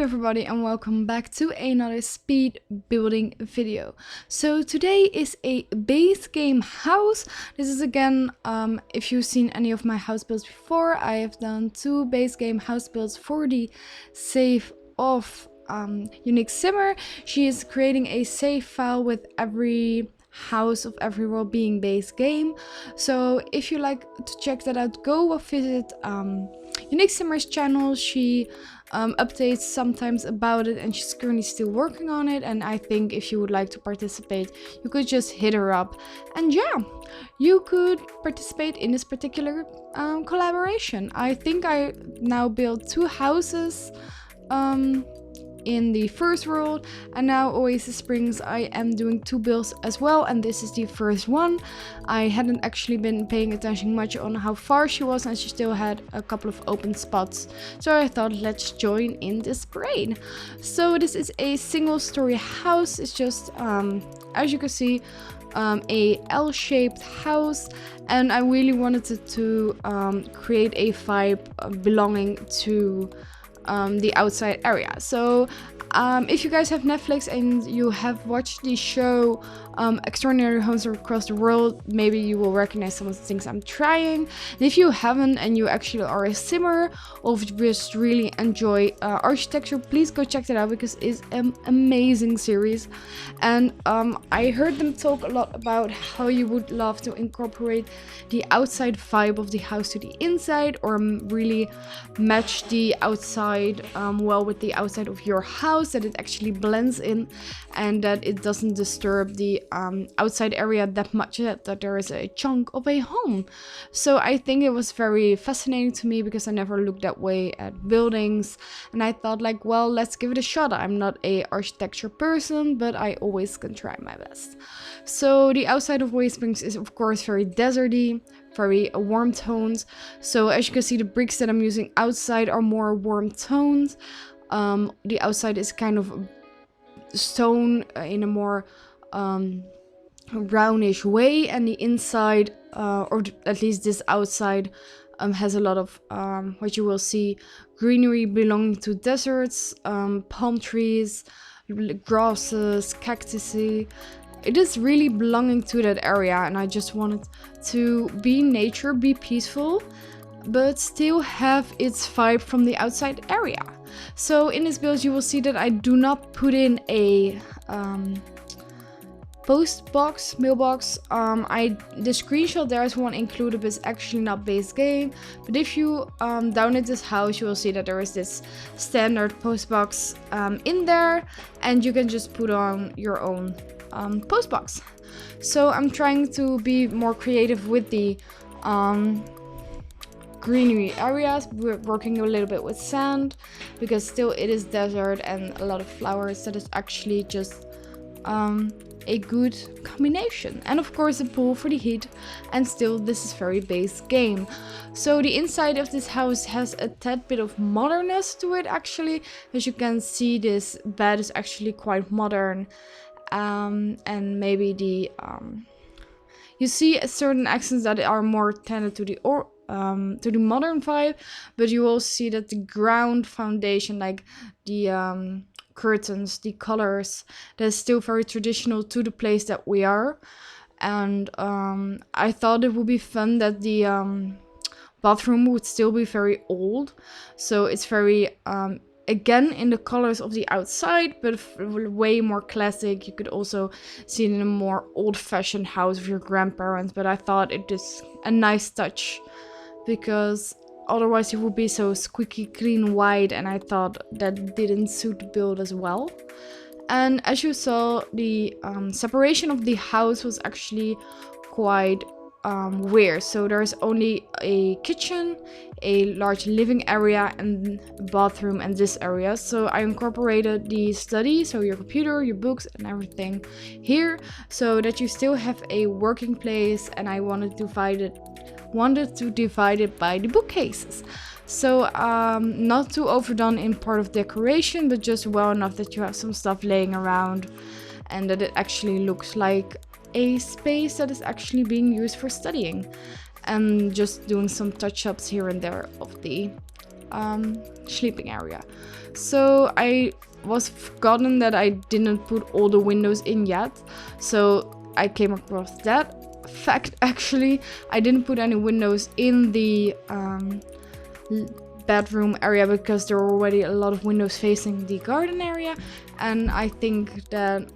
everybody and welcome back to another speed building video. So today is a base game house. This is again, if you've seen any of my house builds before, I have done 2 base game house builds for the save of Unique Simmer. She is creating a save file with every house of every world being base game. So if you like to check that out, go visit Unique Simmer's channel. She updates sometimes about it and she's currently still working on it, and I think if you would like to participate you could just hit her up and yeah, you could participate in this particular collaboration. I think I now built 2 houses in the first world, and now Oasis Springs I am doing 2 builds as well, and this is the first one. I hadn't actually been paying attention much on how far she was, and she still had a couple of open spots, so I thought let's join in this parade. So this is a single story house. It's just as you can see, a L-shaped house, and I really wanted to create a vibe belonging to the outside area. So if you guys have Netflix and you have watched the show Extraordinary Homes Across the World, maybe you will recognize some of the things I'm trying. And if you haven't and you actually are a simmer, or if you just really enjoy architecture, please go check that out because it's an amazing series. And I heard them talk a lot about how you would love to incorporate the outside vibe of the house to the inside, or really match the outside well with the outside of your house, that it actually blends in and that it doesn't disturb the outside area that much, that there is a chunk of a home. So I think it was very fascinating to me because I never looked that way at buildings, and I thought like, well, let's give it a shot. I'm not a architecture person, but I always can try my best. So the outside of Oasis Springs is of course very deserty, very warm tones. So as you can see, the bricks that I'm using outside are more warm tones. The outside is kind of stone in a more brownish way, and the inside, or at least this outside, has a lot of what you will see, greenery belonging to deserts, palm trees, grasses, cactuses. It is really belonging to that area, and I just wanted to be nature, be peaceful, but still have its vibe from the outside area. So in this build you will see that I do not put in a mailbox. The screenshot there is one included, but it's actually not base game. But if you download this house, you will see that there is this standard post box in there, and you can just put on your own post box. So I'm trying to be more creative with the greenery areas. We're working a little bit with sand because still it is desert and a lot of flowers. That is actually just a good combination, and of course a pool for the heat, and still this is very base game. So the inside of this house has a tad bit of modernness to it actually. As you can see, this bed is actually quite modern, and maybe the you see certain accents that are more tended to the modern vibe, but you will see that the ground foundation, like the curtains, the colors, that's still very traditional to the place that we are. And I thought it would be fun that the bathroom would still be very old, so it's very again in the colors of the outside, but way more classic. You could also see it in a more old-fashioned house of your grandparents, but I thought it is a nice touch because otherwise it would be so squeaky clean white, and I thought that didn't suit the build as well. And as you saw, the separation of the house was actually quite weird. So there's only a kitchen, a large living area, and a bathroom, and this area. So I incorporated the study, so your computer, your books, and everything here, so that you still have a working place, and I wanted to divide it by the bookcases. So not too overdone in part of decoration, but just well enough that you have some stuff laying around and that it actually looks like a space that is actually being used for studying, and just doing some touch-ups here and there of the sleeping area. So I was forgotten that I didn't put all the windows in yet, so I came across that fact. Actually, I didn't put any windows in the bedroom area because there were already a lot of windows facing the garden area, and I think that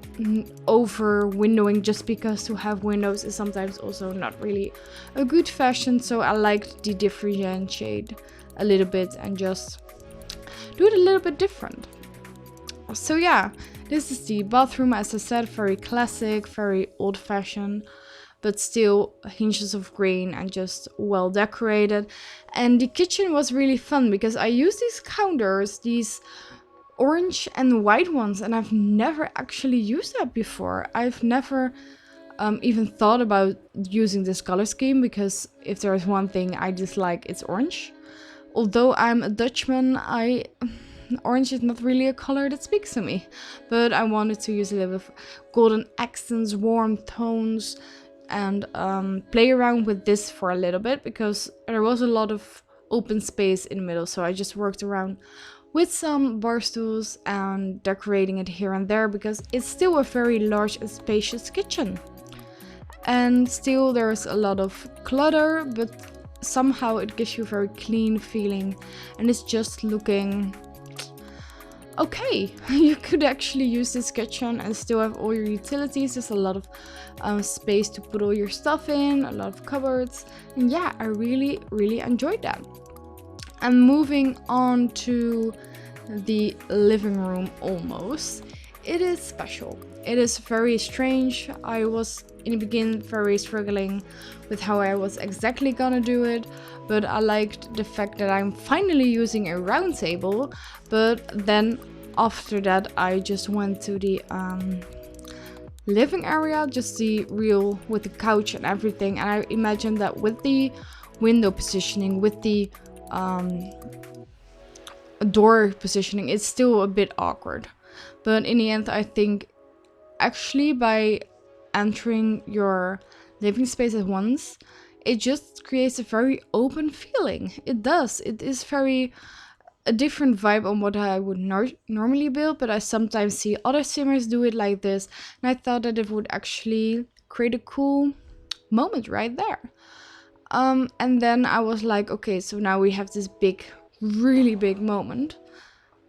over windowing just because to have windows is sometimes also not really a good fashion. So I liked to differentiate a little bit and just do it a little bit different. So yeah, this is the bathroom. As I said, very classic, very old-fashioned, but still hinges of green and just well decorated. And the kitchen was really fun because I used these counters, these orange and white ones, and I've never actually used that before. I've never even thought about using this color scheme, because if there's one thing I dislike, it's orange. Although I'm a Dutchman, orange is not really a color that speaks to me, but I wanted to use a little bit of golden accents, warm tones, and play around with this for a little bit because there was a lot of open space in the middle. So I just worked around with some bar stools and decorating it here and there because it's still a very large and spacious kitchen. And still there's a lot of clutter, but somehow it gives you a very clean feeling and it's just looking okay. You could actually use this kitchen and still have all your utilities. There's a lot of space to put all your stuff in, a lot of cupboards, and yeah, I really enjoyed that. And moving on to the living room, almost, it is special. It is very strange. I was in the beginning very struggling with how I was exactly gonna do it, but I liked the fact that I'm finally using a round table. But then after that I just went to the living area, just the real with the couch and everything, and I imagined that with the window positioning, with the door positioning, it's still a bit awkward. But in the end I think actually by entering your living space at once, it just creates a very open feeling. It does. It is very a different vibe on what I would normally build, but I sometimes see other simmers do it like this, and I thought that it would actually create a cool moment right there. And then I was like, okay, so now we have this big, really big moment.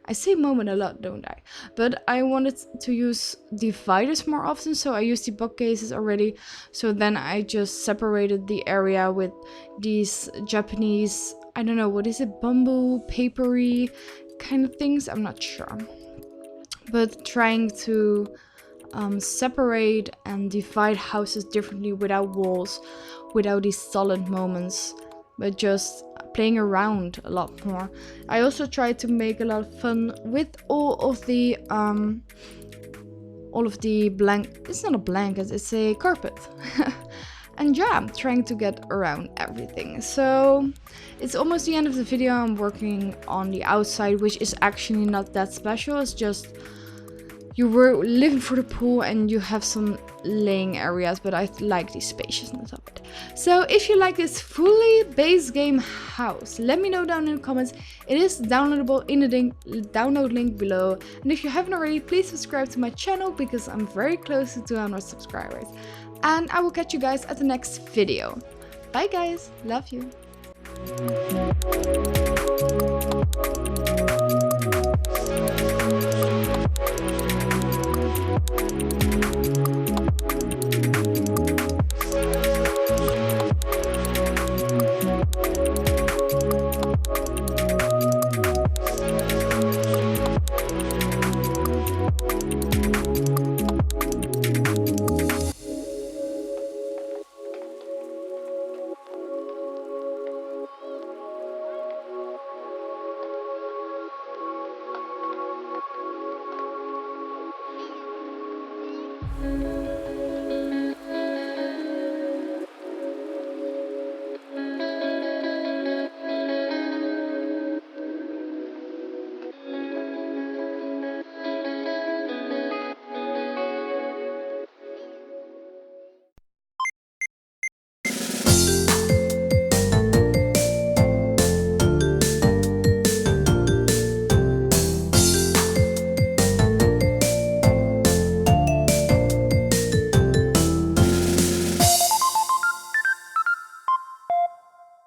I say moment a lot, don't I? But I wanted to use dividers more often, so I used the bookcases already. So then I just separated the area with these Japanese, I don't know, what is it, bamboo, papery kind of things? I'm not sure. But trying to separate and divide houses differently without walls, without these solid moments, but just playing around a lot more. I also tried to make a lot of fun with all of the it's not a blanket, it's a carpet. And yeah, I'm trying to get around everything. So it's almost the end of the video. I'm working on the outside, which is actually not that special. It's just you were living for the pool and you have some laying areas, but I like the spaciousness of it. So if you like this fully base game house, let me know down in the comments. It is downloadable in the download link below. And if you haven't already, please subscribe to my channel because I'm very close to 200 subscribers. And I will catch you guys at the next video. Bye guys, love you.